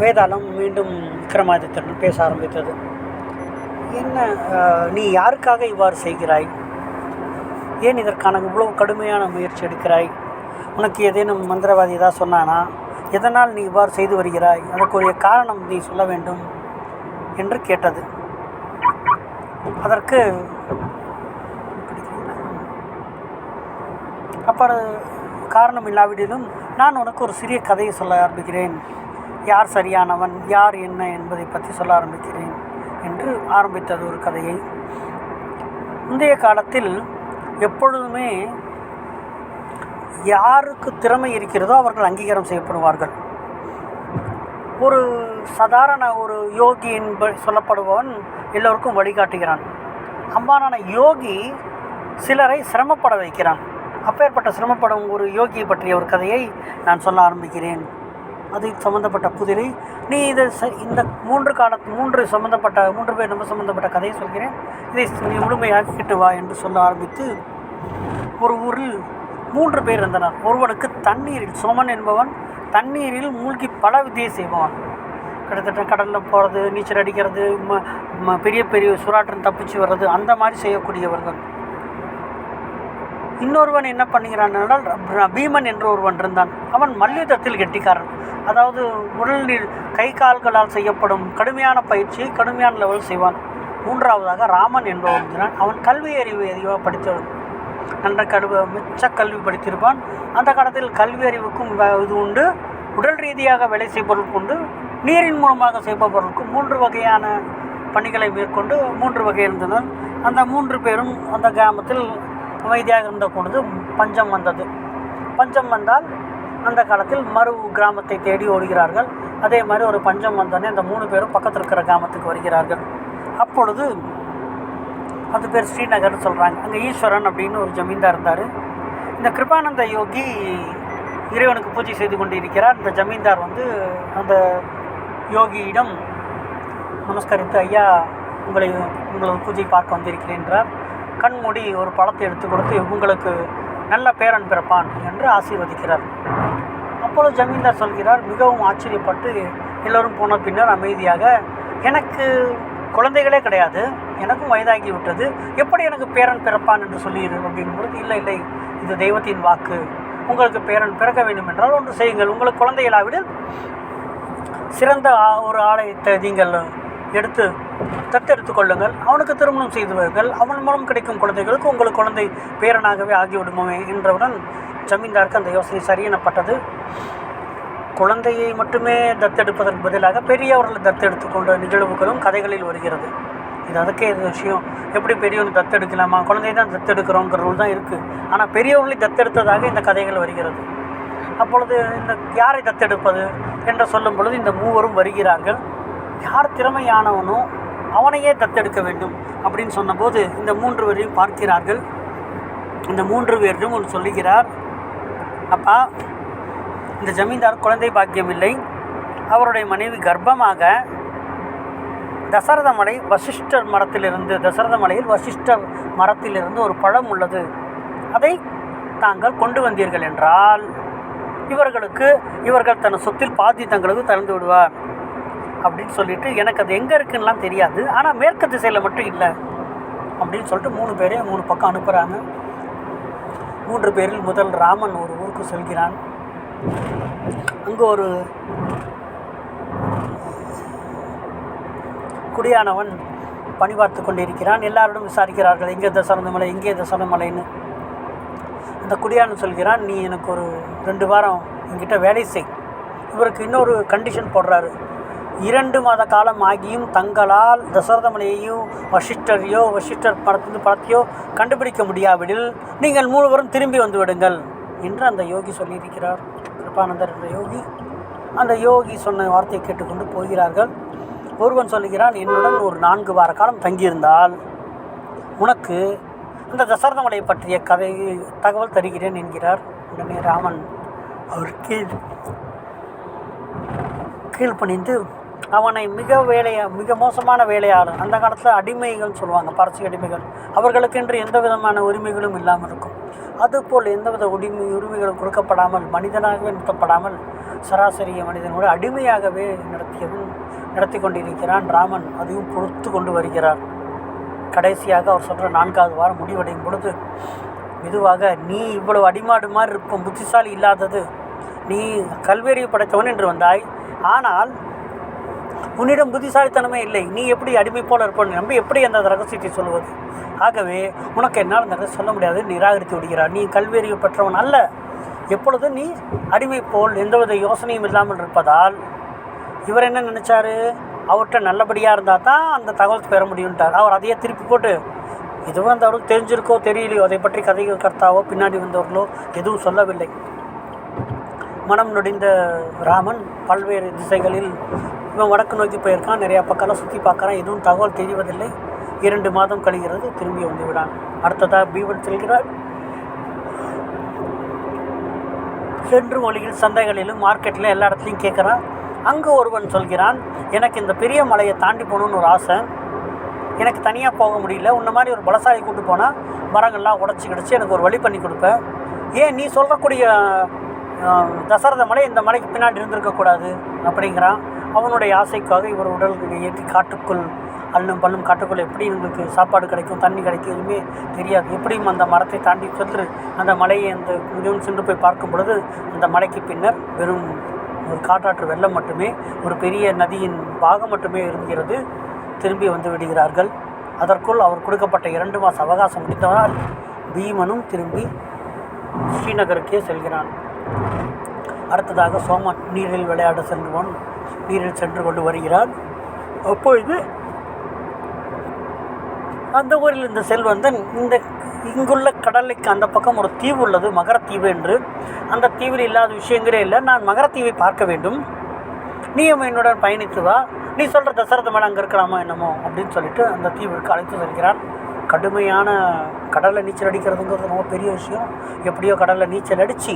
வேதாளம் மீண்டும் விக்ரமாதித்தனுடன் பேச ஆரம்பித்தது. என்ன, நீ யாருக்காக இவ்வாறு செய்கிறாய்? ஏன் இதற்கான இவ்வளவு கடுமையான முயற்சி எடுக்கிறாய்? உனக்கு ஏதேனும் மந்திரவாதி ஏதாவது சொன்னானா? எதனால் நீ இவ்வாறு செய்து வருகிறாய்? அதற்குரிய காரணம் நீ சொல்ல வேண்டும் என்று கேட்டது. அதற்கு அப்புறம் காரணம் இல்லாவிடிலும் நான் உனக்கு ஒரு சிறிய கதையை சொல்ல ஆரம்பிக்கிறேன். யார் சரியானவன், யார் என்ன என்பதை பற்றி சொல்ல ஆரம்பிக்கிறேன் என்று ஆரம்பித்தது ஒரு கதையை. முந்தைய காலத்தில் எப்பொழுதுமே யாருக்கு திறமை இருக்கிறதோ அவர்கள் அங்கீகாரம் செய்யப்படுவார்கள். ஒரு சாதாரண ஒரு யோகி சொல்லப்படுபவன் எல்லோருக்கும் வழிகாட்டுகிறான். அவ்வாறான யோகி சிலரை சிரமப்பட வைக்கிறான். அப்பேற்பட்ட சிரமப்படும் ஒரு யோகியை பற்றிய ஒரு கதையை நான் சொல்ல ஆரம்பிக்கிறேன். அது சம்மந்தப்பட்ட புதிரை நீ இந்த மூன்று பேர் நம்ம சம்மந்தப்பட்ட கதையை சொல்கிறேன், இதை நீ முழுமையாக்கிட்டு வா என்று சொல்ல ஆரம்பித்து, ஒரு ஊரில் 3 பேர் இருந்தனர். ஒருவனுக்கு தண்ணீரில், சோமன் என்பவன் தண்ணீரில் மூழ்கி பல வித்தியை செய்வான். கிட்டத்தட்ட கடலில் போகிறது, நீச்சல் அடிக்கிறது, பெரிய பெரிய சுறாட்டம் தப்பிச்சு வர்றது, அந்த மாதிரி செய்யக்கூடியவர்கள். இன்னொருவன் என்ன பண்ணுகிறான் என்றால், பீமன் என்று ஒருவன் இருந்தான். அவன் மல்யுத்தத்தில் கெட்டிக்காரன். அதாவது உடலில் கை கால்களால் செய்யப்படும் கடுமையான பயிற்சியை கடுமையான லெவல் செய்வான். 3ஆவதாக ராமன் என்பவன் இருந்தான். அவன் கல்வி அறிவு அதிகமாக படித்தவன். மிச்ச கல்வி படித்திருப்பான். அந்த காலத்தில் கல்வி அறிவுக்கும் இது உண்டு, உடல் ரீதியாக வேலை செய்பவர்களுக்கு உண்டு, நீரின் மூலமாக செய்பவர்களுக்கு 3 வகையான பணிகளை மேற்கொண்டு 3 வகை இருந்தனர். அந்த 3 பேரும் அந்த கிராமத்தில் அமைதியாக இருந்த பொழுது பஞ்சம் வந்தது. பஞ்சம் வந்தால் அந்த காலத்தில் மறு கிராமத்தை தேடி ஓடுகிறார்கள். அதே மாதிரி ஒரு பஞ்சம் வந்தோடனே அந்த 3 பேரும் பக்கத்தில் இருக்கிற கிராமத்துக்கு வருகிறார்கள். அப்பொழுது அது பேர் ஸ்ரீநகர்னு சொல்கிறாங்க. அங்கே ஈஸ்வரன் அப்படின்னு ஒரு ஜமீன்தார் இருந்தார். இந்த கிருபானந்த யோகி இறைவனுக்கு பூஜை செய்து கொண்டு இருக்கிறார். இந்த ஜமீன்தார் அந்த யோகியிடம் நமஸ்கரித்து, ஐயா உங்களது பூஜை பார்க்க வந்திருக்கிறேன் என்றார். கண்மூடி ஒரு பழத்தை எடுத்து கொடுத்து, உங்களுக்கு நல்ல பேரன் பிறப்பான் என்று ஆசீர்வதிக்கிறார். அப்பொழுது ஜமீன்தார் சொல்கிறார், மிகவும் ஆச்சரியப்பட்டு எல்லோரும் போன பின்னர் அமைதியாக, எனக்கு குழந்தைகளே கிடையாது, எனக்கும் வயதாகி விட்டது, எப்படி எனக்கு பேரன் பிறப்பான் என்று சொல்லிடு அப்படிங்கும்போது, இல்லை இது தெய்வத்தின் வாக்கு, உங்களுக்கு பேரன் பிறக்க வேண்டும் என்றால் ஒன்று செய்யுங்கள், உங்களுக்கு குழந்தை இல்லாவிடில் சிறந்த ஒரு ஆலயத்தை நீங்கள் தத்தெடுத்து கொள்ளுங்கள், அவனுக்கு திருமணம் செய்துவார்கள், அவன் மூலம் கிடைக்கும் குழந்தைகளுக்கு உங்களுக்கு குழந்தை பேரனாகவே ஆகிவிடுமே என்றவுடன் ஜமீன்தாருக்கு அந்த யோசனை சரியெனப்பட்டது. குழந்தையை மட்டுமே தத்தெடுப்பதற்கு பதிலாக பெரியவர்களை தத்தெடுத்துக்கொண்ட நிகழ்வுகளும் கதைகளில் வருகிறது. இது அதுக்கே இது விஷயம். எப்படி பெரியவனை தத்தெடுக்கலாமா, குழந்தையை தான் தத்தெடுக்கிறோங்கிற ரூல் தான் இருக்குது. ஆனால் பெரியவர்களை தத்தெடுத்ததாக இந்த கதைகள் வருகிறது. அப்பொழுது இந்த யாரை தத்தெடுப்பது என்று சொல்லும் பொழுது இந்த 3 வருகிறார்கள். யார் திறமையானவனோ அவனையே தத்தெடுக்க வேண்டும் அப்படின்னு சொன்னபோது இந்த 3 பேரையும் பார்க்கிறார்கள். இந்த 3 பேரும் ஒன்று சொல்லுகிறார், அப்பா, இந்த ஜமீன்தார் குழந்தை பாக்கியம் இல்லை, அவருடைய மனைவி கர்ப்பமாக தசரத மலையில் வசிஷ்டர் மரத்திலிருந்து ஒரு பழம் உள்ளது, அதை தாங்கள் கொண்டு வந்தீர்கள் என்றால் இவர்கள் தன் சொத்தில் பாதி தங்களுக்கு தளர்ந்து விடுவார் அப்படின்னு சொல்லிட்டு, எனக்கு அது எங்கே இருக்குன்னெலாம் தெரியாது, ஆனால் மேற்கு திசையில் மட்டும் இல்லை அப்படின்னு சொல்லிட்டு 3 பேரையும் 3 பக்கம் அனுப்புகிறாங்க. 3 பேரில் முதல் ராமன் ஒரு ஊருக்கு செல்கிறான். அங்கு ஒரு குடியானவன் பணி பார்த்து கொண்டிருக்கிறான். எல்லாரோடும் விசாரிக்கிறார்கள், எங்கே தசரத மலைன்னு. அந்த குடியானவன் சொல்கிறான், நீ எனக்கு ஒரு 2 வாரம் என்கிட்ட வேலை செய். இவருக்கு இன்னொரு கண்டிஷன் போடுறாரு, 2 மாத காலம் ஆகியும் தங்களால் தசரத மலையையோ வசிஷ்டர் படத்தையோ கண்டுபிடிக்க முடியாவிடில் நீங்கள் 3 பேரும் திரும்பி வந்து விடுங்கள் என்று அந்த யோகி சொல்லியிருக்கிறார். கிருபானந்தர் என்ற யோகி. அந்த யோகி சொன்ன வார்த்தையை கேட்டுக்கொண்டு போகிறார்கள். ஒருவன் சொல்லுகிறான், என்னுடன் ஒரு 4 வார காலம் தங்கியிருந்தால் உனக்கு அந்த தசரத மலையை பற்றிய தகவல் தருகிறேன் என்கிறார். உடனே ராமன் அவர் கீழ்ப்பணிந்து அவனை மிக மோசமான வேலையாளர், அந்த காலத்தில் அடிமைகள் சொல்லுவாங்க, பரசி அடிமைகள், அவர்களுக்கென்று எந்த விதமான உரிமைகளும் இல்லாமல் இருக்கும், அதுபோல் எந்தவித உரிமைகளும் கொடுக்கப்படாமல் மனிதனாகவே நிறுத்தப்படாமல் சராசரி மனிதனோடு அடிமையாகவே நடத்தி கொண்டிருக்கிறான் ராமன். அதையும் பொறுத்து கொண்டு வருகிறார். கடைசியாக அவர் சொல்கிற 4வது வாரம் முடிவடையும் பொழுது மெதுவாக, நீ இவ்வளவு அடிமாடு மாதிரி இருக்கும் புத்திசாலி இல்லாதது, நீ கல்வியறிவு படைத்தவன் என்று வந்தாய், ஆனால் உன்னிடம் புத்திசாலித்தனமே இல்லை, நீ எப்படி அடிமை போல இருப்போம் நம்பி எப்படி அந்த ரகசியத்தை சொல்வது? ஆகவே உனக்கு என்னால் அந்த ரகசியம் சொல்ல முடியாது, நிராகரித்து விடுகிறார். நீ கல்வியறிவு பெற்றவன் அல்ல, எப்பொழுதும் நீ அடிமை போல் எந்தவித யோசனையும் இல்லாமல் இருப்பதால் இவர் என்ன நினச்சார், அவர்கிட்ட நல்லபடியாக இருந்தால் தான் அந்த தகவல் பெற முடியும்ட்டார். அவர் அதையே திருப்பி போட்டு எதுவும் அந்த அவருக்கு தெரிஞ்சிருக்கோ தெரியலையோ, அதை பற்றி கதைகள் கர்த்தாவோ பின்னாடி வந்தவர்களோ எதுவும் சொல்லவில்லை. மனம் நொடிந்த ராமன் பல்வேறு திசைகளில் இவன் வடக்கு நோக்கி போயிருக்கான், நிறையா பக்கம்லாம் சுற்றி பார்க்குறான், எதுவும் தகவல் தெரிவதில்லை. 2 மாதம் கழிகிறது, திரும்பி வந்து விடான். அடுத்ததாக பீமன் செல்கிறார். சென்று மொழியில் சந்தைகளிலும் மார்க்கெட்டில் எல்லா இடத்துலையும் கேட்குறான். அங்கே ஒருவன் சொல்கிறான், எனக்கு இந்த பெரிய மலையை தாண்டி போகணுன்னு ஒரு ஆசை, எனக்கு தனியாக போக முடியல, உன்ன மாதிரி ஒரு பலசாலி கூட்டு போனால் மரங்கள்லாம் உடச்சி கிடச்சி எனக்கு ஒரு வழி பண்ணி கொடுப்பேன். ஏன் நீ சொல்லக்கூடிய தசரத மலை இந்த மலைக்கு பின்னாடி இருந்திருக்கக்கூடாது அப்படிங்கிறான். அவனுடைய ஆசைக்காக இவர் உடல் ஏற்றி காட்டுக்குள் அல்லும் பல்லும் காட்டுக்குள் எப்படி எங்களுக்கு சாப்பாடு கிடைக்கும், தண்ணி கிடைக்கும், எதுவுமே தெரியாது. எப்படியும் அந்த மரத்தை தாண்டி சென்று அந்த மலையை அந்த இதுவும் சென்று போய் பார்க்கும் பொழுது அந்த மலைக்கு பின்னர் வெறும் ஒரு காட்டாற்று வெள்ளம் மட்டுமே, ஒரு பெரிய நதியின் பாகம் மட்டுமே இருக்கிறது. திரும்பி வந்து விடுகிறார்கள். அதற்குள் அவர் கொடுக்கப்பட்ட 2 மாத அவகாசம் முடித்தவனால் பீமனும் திரும்பி ஸ்ரீநகருக்கே செல்கிறான். அடுத்ததாக சோமன் நீரில் விளையாட செல்லுவான். நீரில் சென்று கொண்டு வருகிறான். அப்பொழுது அந்த ஊரில் இந்த செல்வந்தன் இங்குள்ள கடலுக்கு அந்த பக்கம் ஒரு தீவு உள்ளது, மகரத்தீவு என்று. அந்த தீவில் இல்லாத விஷயங்களே இல்லை, நான் மகரத்தீவை பார்க்க வேண்டும், நீயும் என்னுடன் பயணித்து வா, நீ சொல்கிற தசரத மலை அங்கே இருக்கலாமா என்னமோ அப்படின்னு சொல்லிட்டு அந்த தீவிற்கு அழைத்து செல்கிறான். கடுமையான கடலில் நீச்சல் அடிக்கிறதுங்கிறது ரொம்ப பெரிய விஷயம். எப்படியோ கடலில் நீச்சல் அடித்து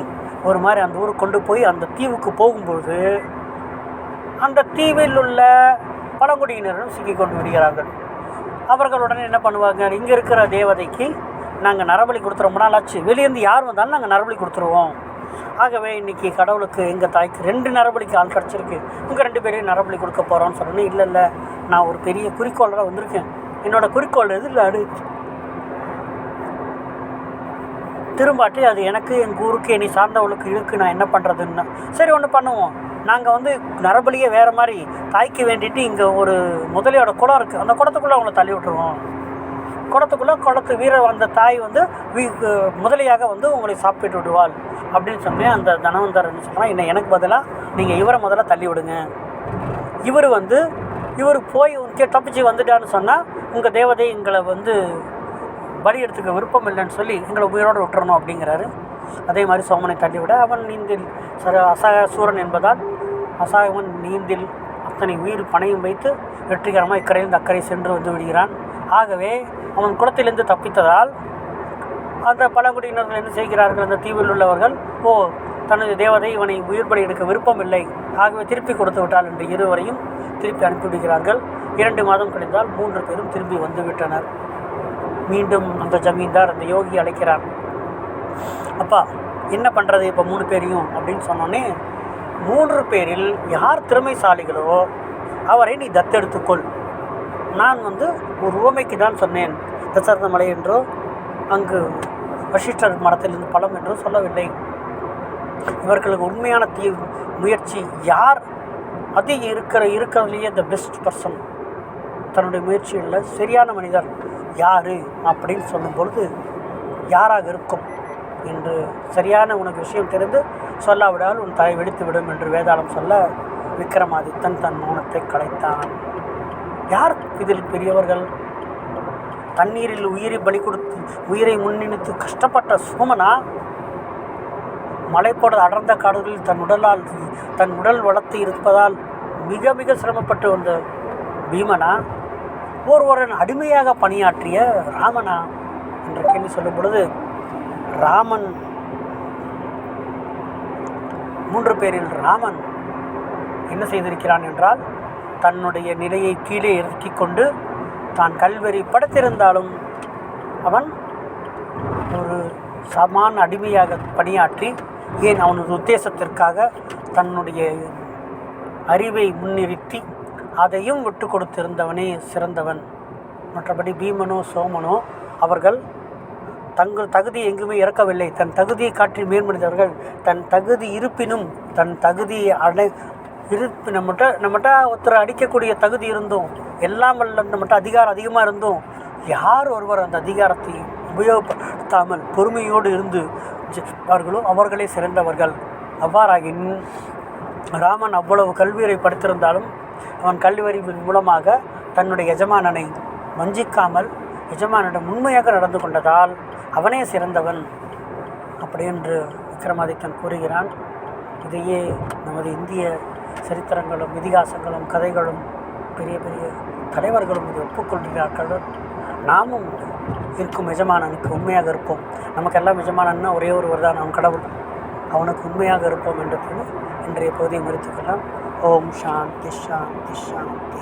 ஒரு மாதிரி அந்த ஊருக்கு கொண்டு போய் அந்த தீவுக்கு போகும்போது அந்த தீவில் உள்ள பழங்குடியினரும் சிக்கி கொண்டு விடுகிறார்கள். அவர்களுடன் என்ன பண்ணுவாங்க, இங்கே இருக்கிற தேவதைக்கு நாங்கள் நரபலி கொடுத்துற ரொம்ப நாள் ஆச்சு, வெளியேருந்து யார் வந்தாலும் நாங்கள் நரபலி கொடுத்துருவோம். ஆகவே இன்றைக்கி கடவுளுக்கு எங்கள் தாய்க்கு 2 நரபலிக்கு ஆள் கிடச்சிருக்கு, உங்கள் 2 பேரையும் நரபலி கொடுக்க போகிறோன்னு சொன்னேன். இல்லை நான் ஒரு பெரிய குறிக்கோளோட வந்திருக்கேன், என்னோடய குறிக்கோள் எது இல்லை, திரும்பாட்டி அது எனக்கு என் ஊருக்கு என்னை சார்ந்தவளுக்கு இருக்கு, நான் என்ன பண்ணுறதுன்னு. சரி ஒன்று பண்ணுவோம், நாங்கள் நரபலியே வேறு மாதிரி தாய்க்கு வேண்டிட்டு இங்கே ஒரு முதலையோட குளம் இருக்குது, அந்த குளத்துக்குள்ளே அவங்கள தள்ளி விட்டுருவோம். குளத்து வீரர் அந்த தாய் முதலையாக உங்களை சாப்பிட்டு விடுவாள் அப்படின்னு சொன்னேன். அந்த தனவந்தர் என்ன சொல்கிறான், இன்னும் எனக்கு பதிலாக நீங்கள் இவரை முதல்ல தள்ளி விடுங்க, இவர் போய் தப்பிச்சு வந்துட்டான்னு சொன்னால் உங்கள் தேவதை எங்களை பலி எடுத்துக்க விருப்பம் இல்லைன்னு சொல்லி எங்களை உயிரோடு விட்டுறணும் அப்படிங்கிறாரு. அதே மாதிரி சோமனை தள்ளிவிட அவன் நீந்தில் அசூரன் என்பதால் அசாகவன் நீந்தில் அத்தனை உயிர் பணையும் வைத்து வெற்றிகரமாக இக்கரையிலிருந்து அக்கறை சென்று வந்து விடுகிறான். ஆகவே அவன் குளத்திலிருந்து தப்பித்ததால் அந்த பழங்குடியினர்கள் என்ன செய்கிறார்கள், அந்த தீவில் உள்ளவர்கள் தனது தேவதை இவனை உயிர் பலி எடுக்க விருப்பம் இல்லை, ஆகவே திருப்பி கொடுத்து விட்டால் என்று இருவரையும் திருப்பி அனுப்பிவிடுகிறார்கள். 2 மாதம் கழிந்தால் 3 பேரும் திரும்பி வந்துவிட்டனர். மீண்டும் அந்த ஜமீன்தார் அந்த யோகி அழைக்கிறார். அப்பா என்ன பண்ணுறது இப்போ 3 பேரையும் அப்படின்னு சொன்னோன்னே, 3 பேரில் யார் திறமைசாலிகளோ அவரை நீ தத்தெடுத்துக்கொள். நான் ஒரு உவமைக்கு தான் சொன்னேன், தசரத மலை என்றோ அங்கு வசிஷ்டர் மரத்திலிருந்து பழம் என்றோ சொல்லவில்லை. இவர்களுக்கு உண்மையான முயற்சி யார், அது இருக்கிறதுலேயே த பெஸ்ட் பர்சன், தன்னுடைய முயற்சியில் சரியான மனிதர் யார் அப்படின்னு சொல்லும் பொழுது யாராக இருக்கும் என்று சரியான உனக்கு விஷயம் தெரிந்து சொல்லாவிடால் உன் தலை வெடித்து விடும் என்று வேதாளம் சொல்ல விக்ரமாதித்தன் தன் மௌனத்தை கலைத்தான். யார் இதில் பெரியவர்கள்? தண்ணீரில் உயிரை கொடுத்து உயிரை முன்னிறுத்து கஷ்டப்பட்ட சோமனா, மலை போட அடர்ந்த காடுகளில் தன் உடல் வளர்த்து இருப்பதால் மிக மிக சிரமப்பட்டு வந்த பீமனா, ஒருவரின் அடிமையாக பணியாற்றிய ராமனா என்ற கேள்வி சொல்லும் பொழுது, ராமன் 3 பேரில் ராமன் என்ன செய்திருக்கிறான் என்றால், தன்னுடைய நிலையை கீழே இறக்கி கொண்டு தான் கல்வெறி படைத்திருந்தாலும் அவன் ஒரு சமான அடிமையாக பணியாற்றி ஏன் அவனது உத்தேசத்திற்காக தன்னுடைய அறிவை முன்னிறுத்தி அதையும் விட்டு கொடுத்திருந்தவனே சிறந்தவன். மற்றபடி பீமனோ சோமனோ அவர்கள் தங்கள் தகுதி எங்குமே இறக்கவில்லை. தன் தகுதியை காட்டி மேன்மனிதர்கள். தன் தகுதி இருப்பினும் தன் தகுதியை நம்மகிட்ட ஒருத்தரை அடிக்கக்கூடிய தகுதி இருந்தும் எல்லாம் வல்ல நம்மகிட்ட அதிகாரம் அதிகமாக இருந்தும் யார் ஒருவர் அந்த அதிகாரத்தை உபயோகப்படுத்தாமல் பொறுமையோடு இருந்து அவர்களோ அவர்களே சிறந்தவர்கள். அவ்வாறாகின் ராமன் அவ்வளவு கல்வியறை படித்திருந்தாலும் அவன் கல்வியறிவின் மூலமாக தன்னுடைய எஜமானனை வஞ்சிக்காமல் எஜமானிடம் உண்மையாக நடந்து கொண்டதால் அவனே சிறந்தவன் அப்படி என்று விக்ரமாதித்தன் கூறுகிறான். இதையே நமது இந்திய சரித்திரங்களும் இதிகாசங்களும் கதைகளும் பெரிய பெரிய தலைவர்களும் இதை ஒப்புக்கொள்கிறார்கள். நாமும் இருக்கும் எஜமானனுக்கு உண்மையாக இருப்போம். நமக்கெல்லாம் எஜமானன்னா ஒரே ஒருவர் தான், அவன் கடவுள். அவனுக்கு உண்மையாக இருப்போம் என்று இன்றைய பகுதியை முடித்துக்கொள்ளலாம். ஓம் சாந்தி சாந்தி சாந்தி.